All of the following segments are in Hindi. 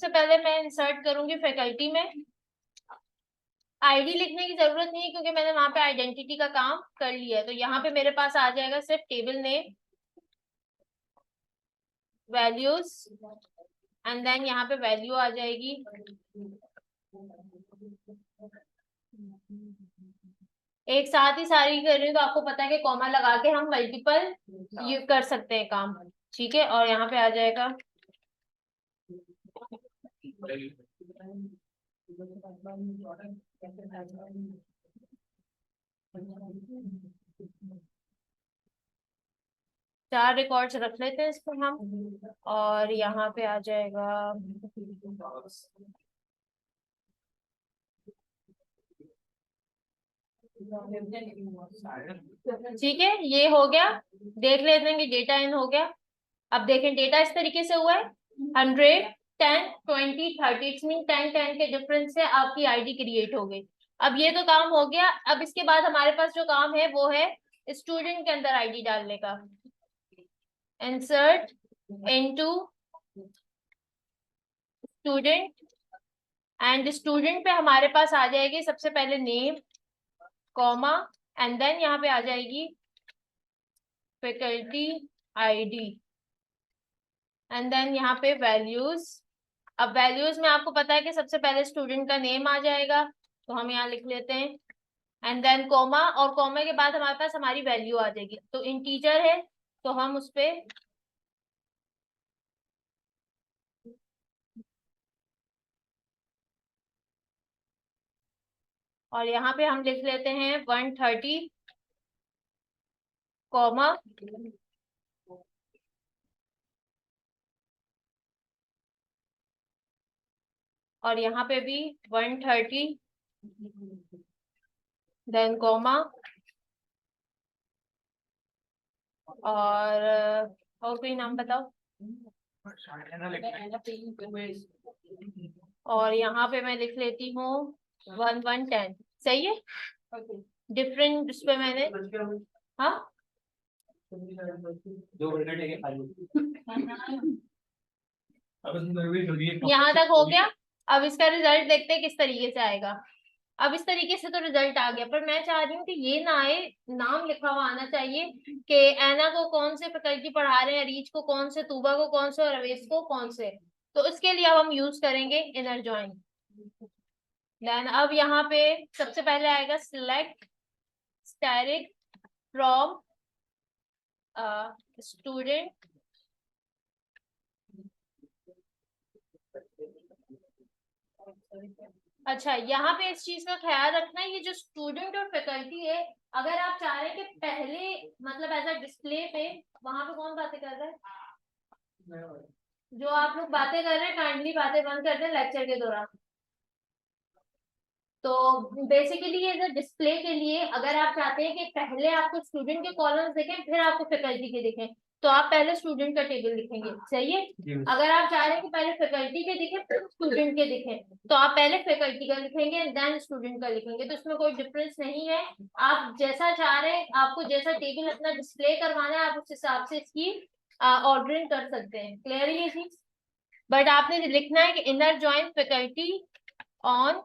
सबसे पहले मैं इंसर्ट करूंगी फैकल्टी में। आईडी लिखने की जरूरत नहीं है क्योंकि मैंने वहां पे आइडेंटिटी का काम कर लिया है। तो यहाँ पे मेरे पास आ जाएगा सिर्फ table name, values, and then यहाँ पे वैल्यू आ जाएगी। एक साथ ही सारी कर रही हूँ तो आपको पता है कि कॉमा लगा के हम मल्टीपल ये कर सकते हैं काम। ठीक है, और यहाँ पे आ जाएगा चार रिकॉर्ड्स रख लेते हैं इसको हम। और यहाँ पे आ जाएगा ठीक है, ये हो गया। देख लेते हैं कि डेटा इन हो गया। अब देखें डेटा इस तरीके से हुआ है 100, 10, 20, 30। इट्स मीन 10 के डिफरेंस से आपकी आईडी क्रिएट हो गई। अब ये तो काम हो गया। अब इसके बाद हमारे पास जो काम है वो है स्टूडेंट के अंदर आईडी डालने का। Insert into student, and student पे हमारे पास आ जाएगी सबसे पहले नेम, कॉमा, एंड देन यहाँ पे आ जाएगी फैकल्टी आईडी, एंड देन यहाँ पे वैल्यूज। अब वैल्यूज में आपको पता है कि सबसे पहले स्टूडेंट का नेम आ जाएगा, तो हम यहाँ लिख लेते हैं, एंड देन कॉमा, और कॉमा के बाद हमारे पास हमारी वैल्यू आ जाएगी। तो इंटीजर है तो हम उस पे और यहाँ पे हम लिख लेते हैं 130, कॉमा, और यहाँ पे भी 130, देन कॉमा, और कोई नाम बताओ। और यहाँ पे मैं लिख लेती हूँ 1110। सही है, डिफरेंट उस पे मैंने, हाँ 2 मिनट लेके खा लो। यहाँ तक हो गया। अब इसका रिजल्ट देखते हैं किस तरीके से आएगा। अब इस तरीके से तो रिजल्ट आ गया, पर मैं चाह रही हूँ कि ये ना आए, नाम लिखा हुआ आना चाहिए कि ऐना को कौन से फैकल्टी पढ़ा रहे हैं, रीच को कौन से, तूबा को कौन से, और अवेश को कौन से। तो इसके लिए अब हम यूज करेंगे इनर ज्वाइन। देन अब यहाँ पे सबसे पहले आएगा सिलेक्ट स्टैटिक फ्रॉम स्टूडेंट। अच्छा, यहाँ पे इस चीज का ख्याल रखना है, ये जो स्टूडेंट और फैकल्टी है, अगर आप चाह रहे हैं कि पहले मतलब एज अ डिस्प्ले पे, वहां पे कौन बातें कर रहा है? जो आप लोग बातें कर रहे हैं काइंडली बातें बंद कर दें लेक्चर के दौरान। तो बेसिकली ये जो डिस्प्ले के लिए, अगर आप चाहते हैं कि पहले आपको स्टूडेंट के कॉलम्स दिखें फिर आपको फैकल्टी के दिखें, तो आप पहले स्टूडेंट का टेबल लिखेंगे। सही है। अगर आप चाह रहे हैं कि पहले फैकल्टी के दिखे फिर स्टूडेंट के दिखे, तो आप पहले फैकल्टी का लिखेंगे देन स्टूडेंट का लिखेंगे। तो इसमें कोई डिफरेंस नहीं है। आप जैसा चाह रहे हैं, आपको जैसा टेबल अपना डिस्प्ले करवाना है, आप उस हिसाब से इसकी ऑर्डरिंग कर सकते हैं। क्लियर है ये चीज? बट आपने लिखना है कि इनर ज्वाइन फैकल्टी ऑन,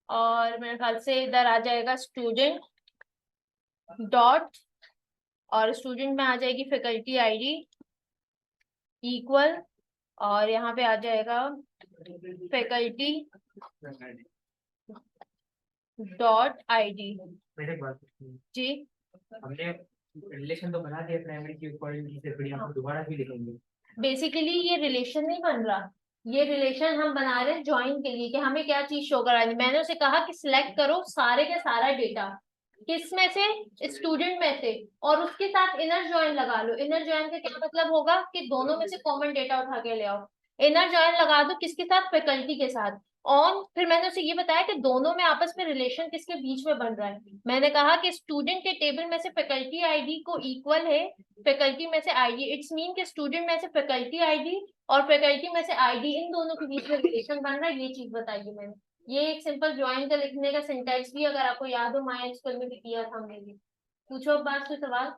और मेरे ख्याल से इधर आ जाएगा स्टूडेंट डॉट, और स्टूडेंट में आ जाएगी फैकल्टी आईडी इक्वल, और यहाँ पे आ जाएगा फैकल्टी डॉट आईडी। मेरे बात जी हमने रिलेशन तो बना दिया प्राइमरी की अकॉर्डिंग से, फिर हम दोबारा भी लिखेंगे। बेसिकली ये रिलेशन नहीं बन रहा, ये रिलेशन हम बना रहे हैं ज्वाइन के लिए कि हमें क्या चीज शो करानी। मैंने उसे कहा कि सिलेक्ट करो सारे के सारा डेटा, किस में से, स्टूडेंट में से, और उसके साथ इनर ज्वाइन लगा लो। इनर ज्वाइन का क्या मतलब होगा कि दोनों में से कॉमन डेटा उठा के ले आओ। इनर ज्वाइन लगा दो किसके साथ, फैकल्टी के साथ ऑन। फिर मैंने उसे ये बताया कि दोनों में आपस में रिलेशन किसके बीच में बन रहा है। मैंने कहा कि स्टूडेंट के टेबल में से फैकल्टी आईडी को इक्वल है फैकल्टी में से आईडी। इट्स मीन कि स्टूडेंट में से फैकल्टी आईडी और फैकल्टी में से आईडी, इन दोनों के बीच में रिलेशन बन रहा है। ये चीज बताइए मैंने। ये एक सिंपल ज्वाइन का लिखने का सिंटैक्स भी, अगर आपको याद हो, माया स्कूल में भी किया था हमने भी। पूछो अब बात से सवाल।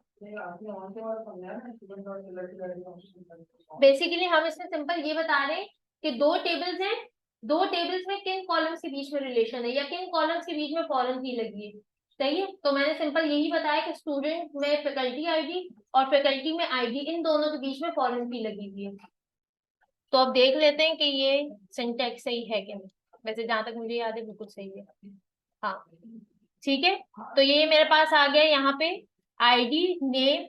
बेसिकली हम इसमें सिंपल ये बता रहे हैं कि दो टेबल्स हैं, दो टेबल्स में किन कॉलम्स के बीच में रिलेशन है या किन कॉलम्स के बीच में फॉरेन की लगी है। सही है, तो मैंने सिंपल यही बताया कि स्टूडेंट में फैकल्टी आईडी और फैकल्टी में आईडी, इन दोनों के बीच में फॉरेन की लगी हुई है। तो अब देख लेते हैं कि ये सिंटैक्स सही है कि नहीं। वैसे जहां तक मुझे याद है बिल्कुल सही है। हाँ ठीक है, तो ये मेरे पास आ गया यहाँ पे ID name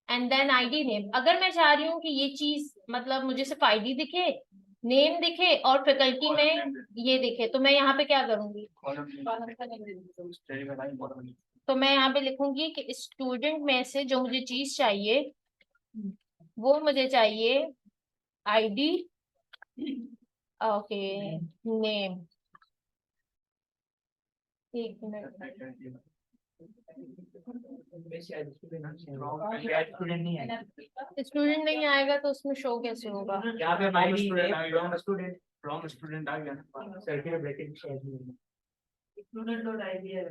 and then ID name. अगर मैं चाह रही हूँ कि ये चीज मतलब मुझे सिर्फ आईडी दिखे, नेम दिखे और फैकल्टी में ये दिखे, तो मैं यहाँ पे क्या करूंगी, तो मैं यहाँ पे लिखूंगी कि स्टूडेंट में से जो मुझे चीज चाहिए वो मुझे चाहिए आईडी, ओके, नेम। एक मिनट, स्टूडेंट नहीं है, स्टूडेंट नहीं आएगा तो उसमें शो कैसे होगा। यहाँ पे आईडी फ्रॉम स्टूडेंट आ गया ना, circuit bracket student dot ID है।